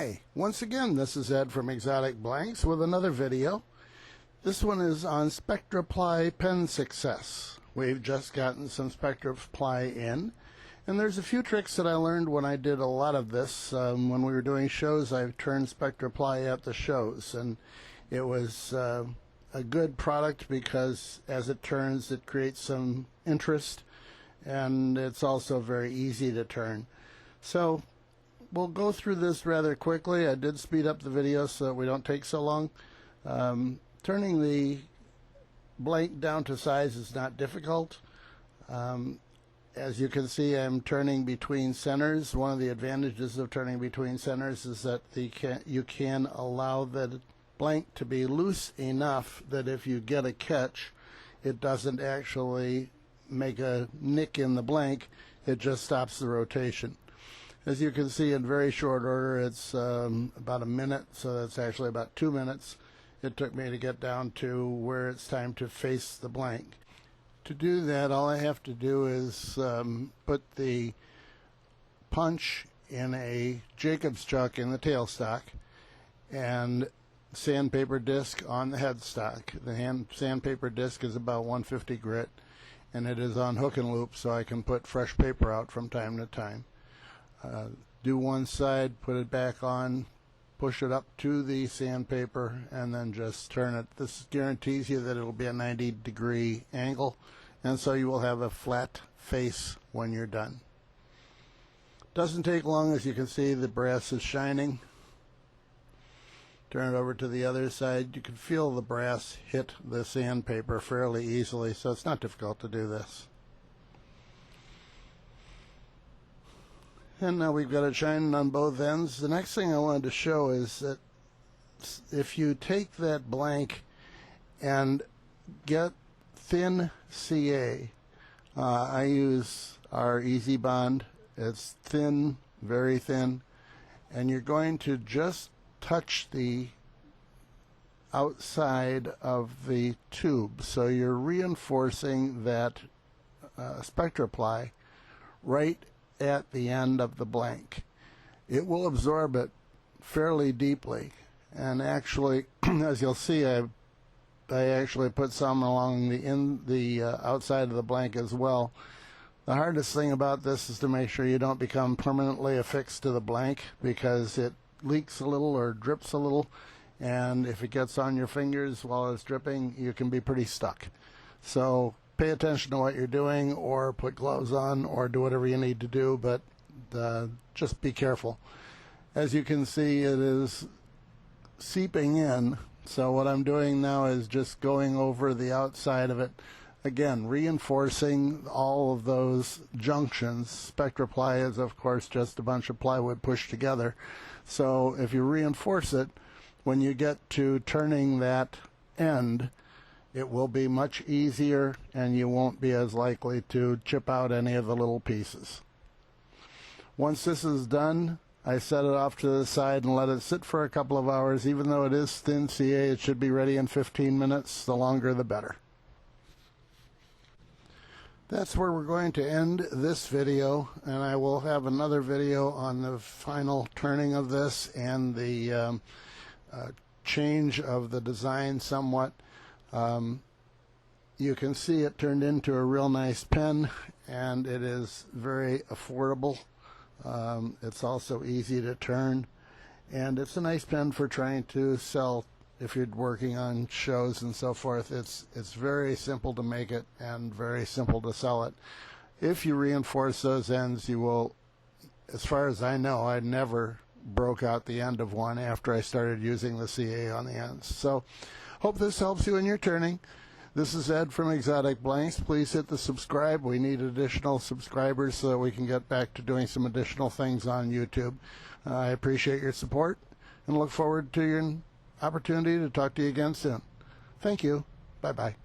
Hi, once again this is Ed from Exotic Blanks with another video. This one is on spectraply pen success. We've just gotten some spectraply in, and there's a few tricks that I learned when I did a lot of this. When we were doing shows, I turned spectraply at the shows, and it was a good product because as it turns it creates some interest, and it's also very easy to turn. So we'll go through this rather quickly. I did speed up the video so that we don't take so long. Turning the blank down to size is not difficult. As you can see, I'm turning between centers. One of the advantages of turning between centers is that you can allow the blank to be loose enough that if you get a catch, it doesn't actually make a nick in the blank, it just stops the rotation. As you can see, in very short order, it's about a minute, so that's actually about 2 minutes. It took me to get down to where it's time to face the blank. To do that, all I have to do is put the punch in a Jacob's chuck in the tailstock and sandpaper disc on the headstock. The sandpaper disc is about 150 grit, and it is on hook and loop, so I can put fresh paper out from time to time. Do one side, put it back on, push it up to the sandpaper, and then just turn it. This guarantees you that it'll be a 90-degree angle, and so you will have a flat face when you're done. Doesn't take long. As you can see, the brass is shining. Turn it over to the other side. You can feel the brass hit the sandpaper fairly easily, so it's not difficult to do this. And now we've got it shining on both ends. The next thing I wanted to show is that if you take that blank and get thin CA, I use our Easy Bond. It's thin, very thin, and you're going to just touch the outside of the tube. So you're reinforcing that spectraply right at the end of the blank. It will absorb it fairly deeply, and actually, as you'll see, I actually put some along the outside of the blank as well. The hardest thing about this is to make sure you don't become permanently affixed to the blank, because it leaks a little or drips a little, and if it gets on your fingers while it's dripping, you can be pretty stuck. So pay attention to what you're doing, or put gloves on, or do whatever you need to do, but just be careful. As you can see, it is seeping in, so what I'm doing now is just going over the outside of it, again reinforcing all of those junctions. Spectraply is of course just a bunch of plywood pushed together, so if you reinforce it, when you get to turning that end, it will be much easier, and you won't be as likely to chip out any of the little pieces. Once this is done, I set it off to the side and let it sit for a couple of hours. Even though it is thin CA, it should be ready in 15 minutes. The longer the better. That's where we're going to end this video, and I will have another video on the final turning of this and the change of the design somewhat. You can see it turned into a real nice pen, and it is very affordable. It's also easy to turn, and it's a nice pen for trying to sell if you're working on shows and so forth. It's very simple to make it and very simple to sell it. If you reinforce those ends, you will, as far as I know, I never broke out the end of one after I started using the CA on the ends. So hope this helps you in your turning. This is Ed from Exotic Blanks. Please hit the subscribe. We need additional subscribers so that we can get back to doing some additional things on YouTube. I appreciate your support and look forward to your opportunity to talk to you again soon. Thank you. Bye-bye.